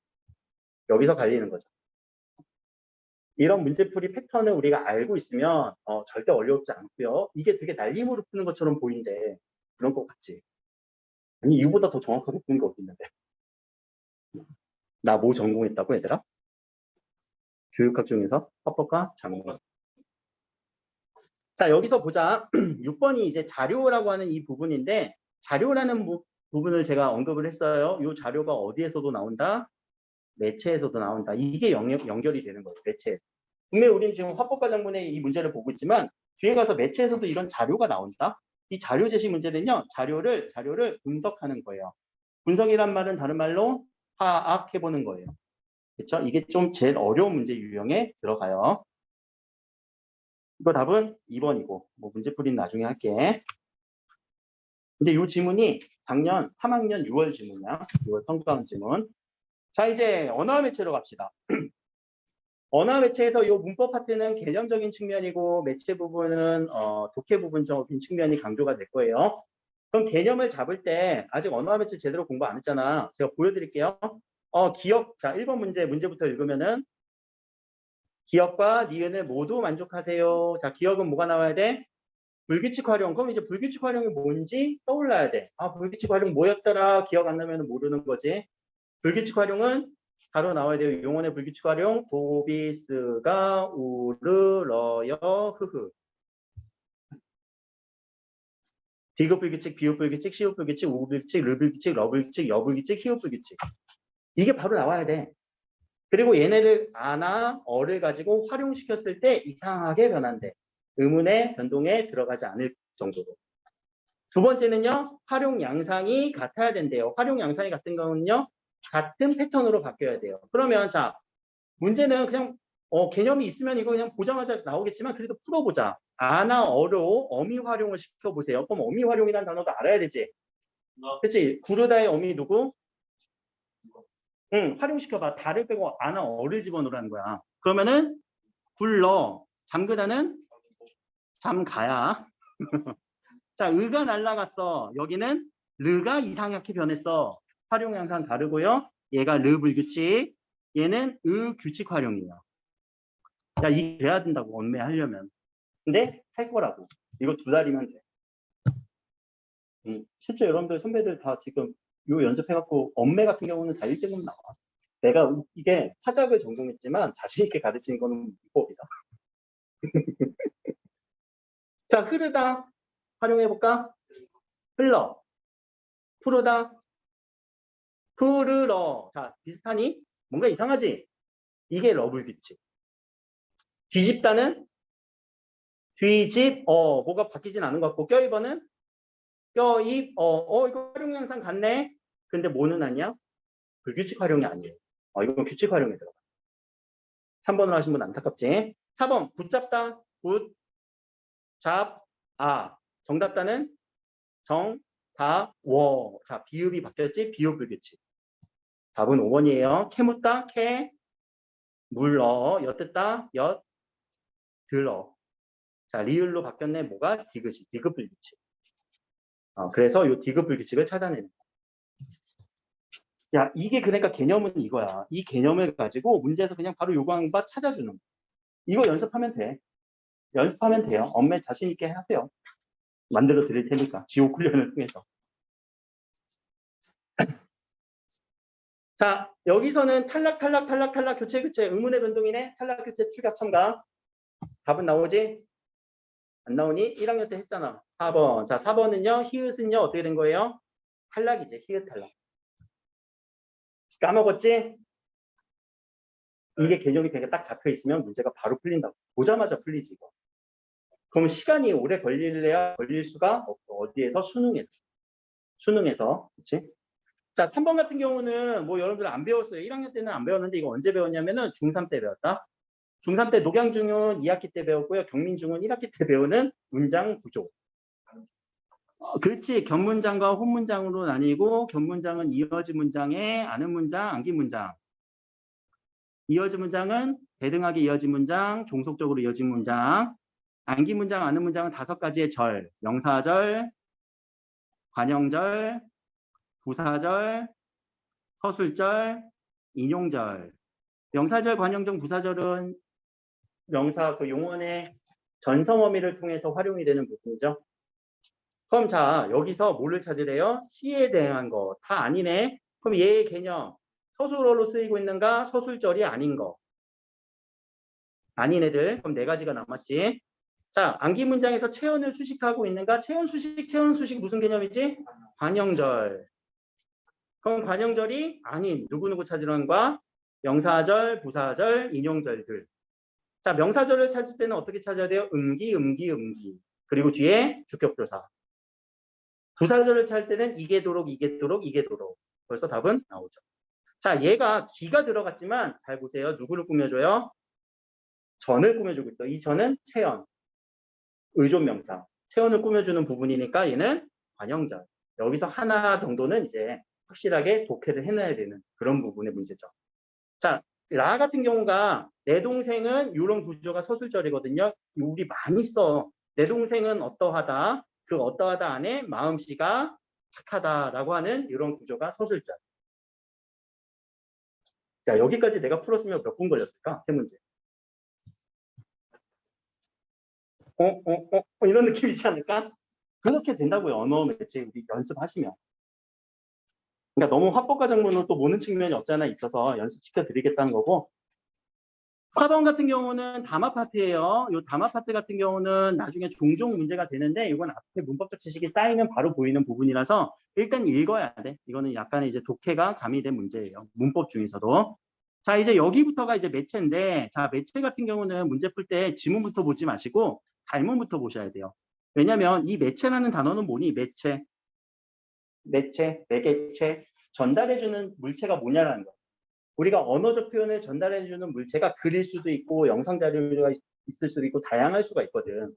여기서 갈리는 거죠. 이런 문제풀이 패턴을 우리가 알고 있으면 절대 어렵지 않고요. 이게 되게 날림으로 푸는 것처럼 보이는데 그런 것 같지? 아니 이거보다 더 정확하게 푸는 게 어디 있는데? 나 뭐 전공했다고 얘들아? 교육학 중에서 화법과 장문. 자, 여기서 보자. 6번이 이제 자료라고 하는 이 부분인데, 자료라는 부분을 제가 언급을 했어요. 이 자료가 어디에서도 나온다? 매체에서도 나온다. 이게 연결이 되는 거예요. 매체. 분명히 우리는 지금 화법과정문의 이 문제를 보고 있지만 뒤에 가서 매체에서도 이런 자료가 나온다. 이 자료 제시 문제는요. 자료를 분석하는 거예요. 분석이란 말은 다른 말로 파악해보는 거예요. 그렇죠? 이게 좀 제일 어려운 문제 유형에 들어가요. 이거 답은 2번이고 뭐 문제풀이는 나중에 할게. 근데 이 지문이 작년 3학년 6월 지문이야. 6월 평가한 지문. 자, 이제 언어와 매체로 갑시다. 언어와 매체에서 이 문법 파트는 개념적인 측면이고 매체 부분은 독해 부분적인 측면이 강조가 될 거예요. 그럼 개념을 잡을 때 아직 언어와 매체 제대로 공부 안 했잖아. 제가 보여드릴게요. 기억. 자, 1번 문제부터 읽으면은 기억과 니은을 모두 만족하세요. 자, 기억은 뭐가 나와야 돼? 불규칙 활용. 그럼 이제 불규칙 활용이 뭔지 떠올라야 돼. 불규칙 활용 뭐였더라? 기억 안 나면 모르는 거지. 불규칙 활용은 바로 나와야 돼요. 용언의 불규칙 활용. 도비스가 우르러여 흐흐. 디귿 불규칙, 비읍 불규칙, 시읍 불규칙, 우읍 불규칙, 르 불규칙, 러 불규칙, 여 불규칙, 히읗 불규칙. 이게 바로 나와야 돼. 그리고 얘네를 아나 어를 가지고 활용시켰을 때 이상하게 변한대. 의문의 변동에 들어가지 않을 정도로. 두 번째는요. 활용 양상이 같아야 된대요. 활용 양상이 같은 경우는요. 같은 패턴으로 바뀌어야 돼요. 그러면 자, 문제는 그냥 개념이 있으면 이거 그냥 보자마자 나오겠지만 그래도 풀어보자. 아나 어로 어미 활용을 시켜보세요. 그럼 어미 활용이라는 단어도 알아야 되지. 그치? 구르다의 어미 누구? 응, 활용시켜봐. 다를 빼고 아나 어를 집어넣으라는 거야. 그러면은 굴러. 잠그다는 잠가야. 자, 의가 날라갔어. 여기는 르가 이상하게 변했어. 활용 양상 다르고요. 얘가 르 불규칙. 얘는 의 규칙 활용이에요. 야, 이게 돼야 된다고 언매하려면. 근데 할 거라고. 이거 2달이면 돼. 실제 여러분들 선배들 다 지금 요 연습해갖고 언매 같은 경우는 다 1등급 나와. 내가 이게 화작을 전공했지만 자신 있게 가르치는 거는 문법이다. 자, 흐르다 활용해볼까? 흘러. 푸르다. 푸르러. 자, 비슷하니? 뭔가 이상하지? 이게 러블규칙. 뒤집다는 뒤집, 뭐가 바뀌진 않은 것 같고, 껴입어는 껴입, 이거 활용 양상 같네? 근데 뭐는 아니야? 불규칙 활용이 아니에요. 이건 규칙 활용에 들어가. 3번으로 하신 분 안타깝지? 4번, 붙잡다, 붙, 잡, 정답다는 정, 다, 워. 자, 비읍이 바뀌었지? 비읍 불규칙. 답은 5번이에요. 캐묻다, 캐, 물러, 엿듣다, 엿, 들러. 자, 리을로 바뀌었네. 뭐가? 디귿이, 디귿 불규칙. 그래서 이 디귿 불규칙을 찾아내는 거야. 야, 이게 그러니까 개념은 이거야. 이 개념을 가지고 문제에서 그냥 바로 요구하는 바 찾아주는 거야. 이거 연습하면 돼. 연습하면 돼요. 엄매 자신 있게 하세요. 만들어 드릴 테니까. 지옥 훈련을 통해서. 자, 여기서는 탈락 교체 의문의 변동이네. 탈락 교체 출격 첨가. 답은 나오지? 안 나오니? 1학년 때 했잖아. 4번. 자, 4번은요. 히읗은요. 어떻게 된 거예요? 탈락이지. 히읗 탈락. 까먹었지? 이게 개념이 되게 딱 잡혀 있으면 문제가 바로 풀린다고. 보자마자 풀리지 이거. 그럼 시간이 오래 걸릴 수가 없어. 어디에서? 수능에서. 그치? 자, 3번 같은 경우는 뭐 여러분들 안 배웠어요. 1학년 때는 안 배웠는데 이거 언제 배웠냐면은 중3 때 배웠다. 중3 때 녹양중은 2학기 때 배웠고요. 경민중은 1학기 때 배우는 문장 구조. 그렇지. 견문장과 혼문장으로 나뉘고 견문장은 이어진 문장에 아는 문장, 암긴 문장. 이어진 문장은 대등하게 이어진 문장, 종속적으로 이어진 문장. 암긴 문장, 아는 문장은 5가지의 절. 명사절, 관형절, 부사절, 서술절, 인용절. 명사절, 관형절, 부사절은 명사 그 용언의 전성어미를 통해서 활용이 되는 부분이죠. 그럼 자, 여기서 뭐를 찾으래요? 시에 대한 거. 다 아니네. 그럼 얘의 개념. 서술어로 쓰이고 있는가? 서술절이 아닌 거. 아닌 애들. 그럼 4가지가 남았지. 자, 암기 문장에서 체언을 수식하고 있는가? 체언 수식 무슨 개념이지? 관형절. 그럼 관형절이 아닌 누구누구 찾으란과 명사절, 부사절, 인용절들. 자, 명사절을 찾을 때는 어떻게 찾아야 돼요? 음기. 그리고 뒤에 주격조사. 부사절을 찾을 때는 이게도록. 벌써 답은 나오죠. 자, 얘가 기가 들어갔지만 잘 보세요. 누구를 꾸며줘요? 전을 꾸며주고 있어. 이 전은 체언, 의존명사. 체언을 꾸며주는 부분이니까 얘는 관형절. 여기서 하나 정도는 이제 확실하게 독해를 해놔야 되는 그런 부분의 문제죠. 자, 라 같은 경우가 내 동생은 이런 구조가 서술절이거든요. 우리 많이 써. 내 동생은 어떠하다. 그 어떠하다 안에 마음씨가 착하다라고 하는 이런 구조가 서술절. 자, 여기까지 내가 풀었으면 몇 분 걸렸을까? 세 문제. 이런 느낌이지 않을까? 그렇게 된다고요. 언어 매체 우리 연습하시면. 그러니까 너무 화법과 작문을 또 모는 측면이 없잖아 있어서 연습시켜 드리겠다는 거고. 4번 같은 경우는 담화 파트예요. 이 담화 파트 같은 경우는 나중에 종종 문제가 되는데 이건 앞에 문법적 지식이 쌓이면 바로 보이는 부분이라서 일단 읽어야 돼. 이거는 약간의 이제 독해가 가미된 문제예요. 문법 중에서도. 자, 이제 여기부터가 이제 매체인데, 자, 매체 같은 경우는 문제 풀 때 지문부터 보지 마시고 발문부터 보셔야 돼요. 왜냐면 이 매체라는 단어는 뭐니? 매개체, 전달해주는 물체가 뭐냐라는 거. 우리가 언어적 표현을 전달해주는 물체가 글일 수도 있고 영상 자료가 있을 수도 있고 다양할 수가 있거든.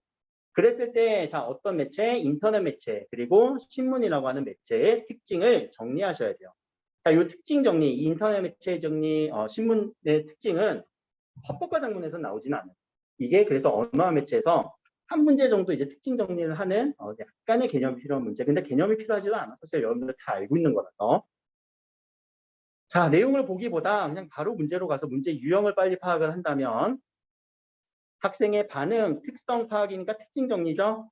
그랬을 때, 자, 어떤 매체, 인터넷 매체, 그리고 신문이라고 하는 매체의 특징을 정리하셔야 돼요. 자, 이 특징 정리, 인터넷 매체 정리, 신문의 특징은 화법과 작문에서 나오지는 않아요. 이게 그래서 언어 매체에서 한 문제 정도 이제 특징 정리를 하는 약간의 개념이 필요한 문제. 근데 개념이 필요하지도 않아서 사실 여러분들 다 알고 있는 거라서. 자, 내용을 보기보다 그냥 바로 문제로 가서 문제 유형을 빨리 파악을 한다면 학생의 반응, 특성 파악이니까 특징 정리죠.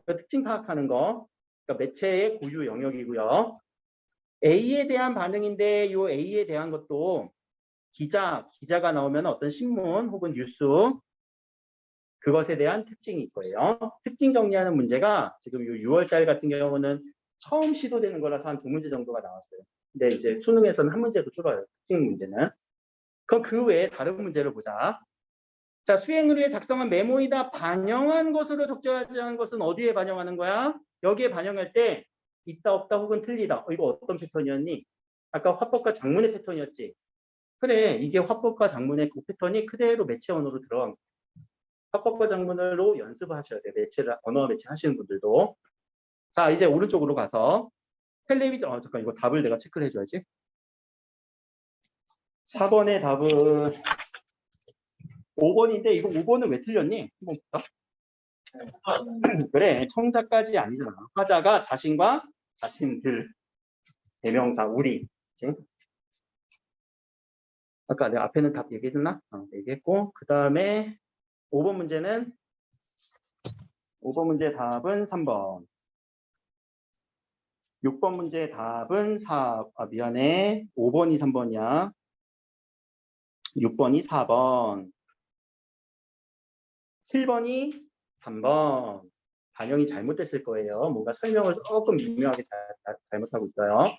특징 파악하는 거. 그러니까 매체의 고유 영역이고요. A에 대한 반응인데 이 A에 대한 것도 기자가 나오면 어떤 신문 혹은 뉴스 그것에 대한 특징이 있고요. 특징 정리하는 문제가 지금 이 6월달 같은 경우는 처음 시도되는 거라서 한 2문제 정도가 나왔어요. 근데 이제 수능에서는 한 문제도 줄어요. 특징 문제는. 그럼 그 외에 다른 문제를 보자. 자, 수행을 위해 작성한 메모이다. 반영한 것으로 적절하지 않은 것은 어디에 반영하는 거야? 여기에 반영할 때 있다, 없다, 혹은 틀리다. 이거 어떤 패턴이었니? 아까 화법과 작문의 패턴이었지. 그래, 이게 화법과 작문의 그 패턴이 그대로 매체 언어로 들어간 거야. 화법과 작문으로 연습을 하셔야 돼. 언어 매체 하시는 분들도. 자, 이제 오른쪽으로 가서 잠깐 이거 답을 내가 체크를 해줘야지. 4번의 답은 5번인데 이거 5번은 왜 틀렸니? 한번 볼까? 그래, 청자까지 아니잖아. 화자가 자신과 자신들, 대명사, 우리. 그치? 아까 내가 앞에는 답 얘기했나? 얘기했고, 그 다음에 5번 문제는 5번 문제 답은 3번. 6번 문제 답은 5번이 3번이야. 6번이 4번. 7번이 3번. 반영이 잘못됐을 거예요. 뭔가 설명을 조금 미묘하게 잘못하고 있어요.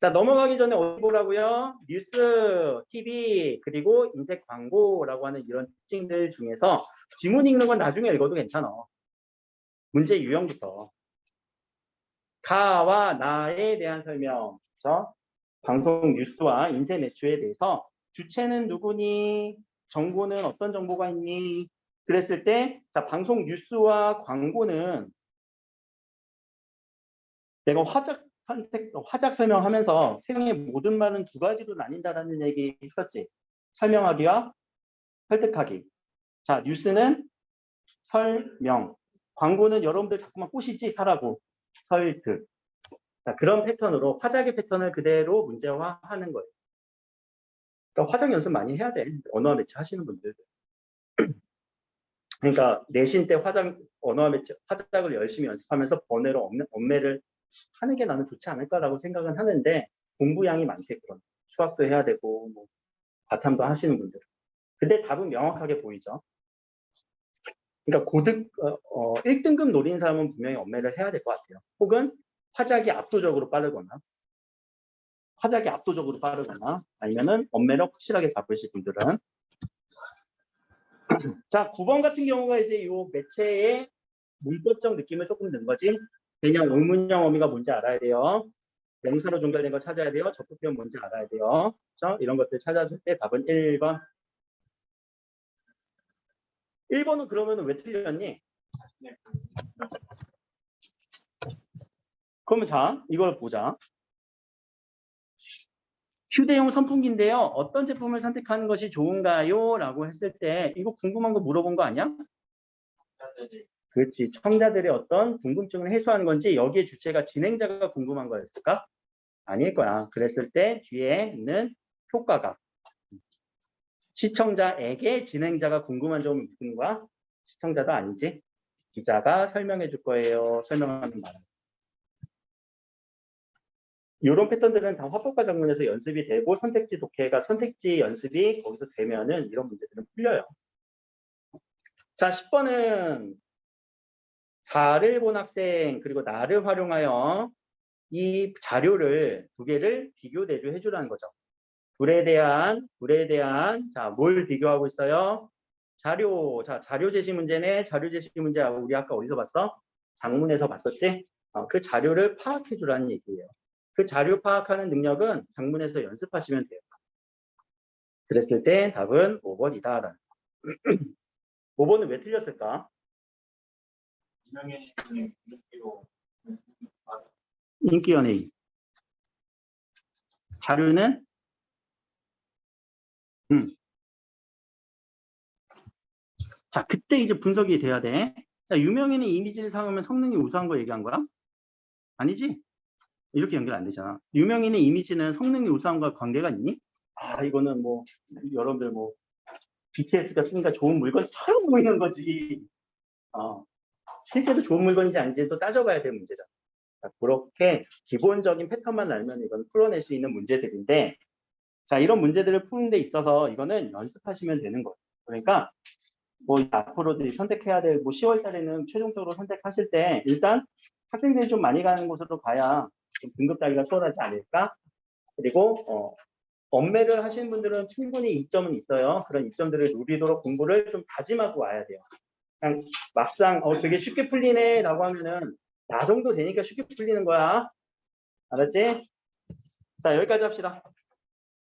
자, 넘어가기 전에 어디 보라고요? 뉴스, TV, 그리고 인쇄 광고라고 하는 이런 특징들 중에서 지문 읽는 건 나중에 읽어도 괜찮아. 문제 유형부터. 가와 나에 대한 설명. 그렇죠? 방송 뉴스와 인쇄 매체에 대해서 주체는 누구니? 정보는 어떤 정보가 있니? 그랬을 때, 자, 방송 뉴스와 광고는 내가 화작 설명하면서 세상의 모든 말은 두 가지로 나뉜다라는 얘기 했었지. 설명하기와 설득하기. 자, 뉴스는 설명. 광고는 여러분들 자꾸만 꼬시지 사라고. 설득. 자, 그런 패턴으로 화작의 패턴을 그대로 문제화하는 거예요. 그러니까 화작 연습 많이 해야 돼. 언어와 매체 하시는 분들. 그러니까 내신 때 언어와 매체 화작을 열심히 연습하면서 번외로 엄매를 하는 게 나는 좋지 않을까라고 생각은 하는데 공부량이 많대 그런. 수학도 해야 되고 뭐 과탐도 하시는 분들. 근데 답은 명확하게 보이죠. 그러니까 1등급 노리는 사람은 분명히 엄매를 해야 될 것 같아요. 혹은 화작이 압도적으로 빠르거나 아니면은 엄매를 확실하게 잡으실 분들은. 자, 9번 같은 경우가 이제 이 매체의 문법적 느낌을 조금 낸 거지. 그냥 의문형 어미가 뭔지 알아야 돼요. 명사로 종결된 거 찾아야 돼요. 접속표현 뭔지 알아야 돼요. 그렇죠? 이런 것들 찾아줄 때 답은 1번. 1번은 그러면 왜 틀렸니? 그러면 자, 이걸 보자. 휴대용 선풍기인데요. 어떤 제품을 선택하는 것이 좋은가요? 라고 했을 때 이거 궁금한 거 물어본 거 아니야? 그렇지. 청자들의 어떤 궁금증을 해소하는 건지 여기에 주체가 진행자가 궁금한 거였을까? 아닐 거야. 그랬을 때 뒤에 있는 효과가 시청자에게 진행자가 궁금한 점을 묻는 거야? 시청자도 아니지. 기자가 설명해 줄 거예요. 설명하는 말. 이런 패턴들은 다 화법과 작문에서 연습이 되고 선택지 독해가 선택지 연습이 거기서 되면은 이런 문제들은 풀려요. 자, 10번은 다를 본 학생 그리고 나를 활용하여 이 자료를 두 개를 비교 대조해 주라는 거죠. 둘에 대한 자, 뭘 비교하고 있어요? 자료. 자, 자료 제시 문제네. 자료 제시 문제 우리 아까 어디서 봤어? 장문에서 봤었지? 그 자료를 파악해 주라는 얘기예요. 그 자료 파악하는 능력은 장문에서 연습하시면 돼요. 그랬을 때 답은 5번이다. 5번은 왜 틀렸을까? 인기 연예인. 자료는 자, 그때 이제 분석이 돼야 돼. 자, 유명인의 이미지를 삼으면 성능이 우수한 거 얘기한 거야? 아니지? 이렇게 연결 안 되잖아. 유명인의 이미지는 성능이 우수한과 관계가 있니? 아, 이거는 뭐 여러분들 뭐 BTS가 쓰니까 좋은 물건처럼 보이는 거지. 실제로 좋은 물건인지 아닌지도 따져봐야 될 문제잖아. 자, 그렇게 기본적인 패턴만 알면 이건 풀어낼 수 있는 문제들인데, 자, 이런 문제들을 푸는 데 있어서 이거는 연습하시면 되는 거예요. 그러니까 뭐 앞으로도 선택해야 될 뭐 10월 달에는 최종적으로 선택하실 때 일단 학생들이 좀 많이 가는 곳으로 가야 좀 등급 따기가 수월하지 않을까? 그리고 엄매를 하시는 분들은 충분히 이점은 있어요. 그런 이점들을 누리도록 공부를 좀 다짐하고 와야 돼요. 그냥 막상 되게 쉽게 풀리네 라고 하면은 나 정도 되니까 쉽게 풀리는 거야. 알았지? 자, 여기까지 합시다.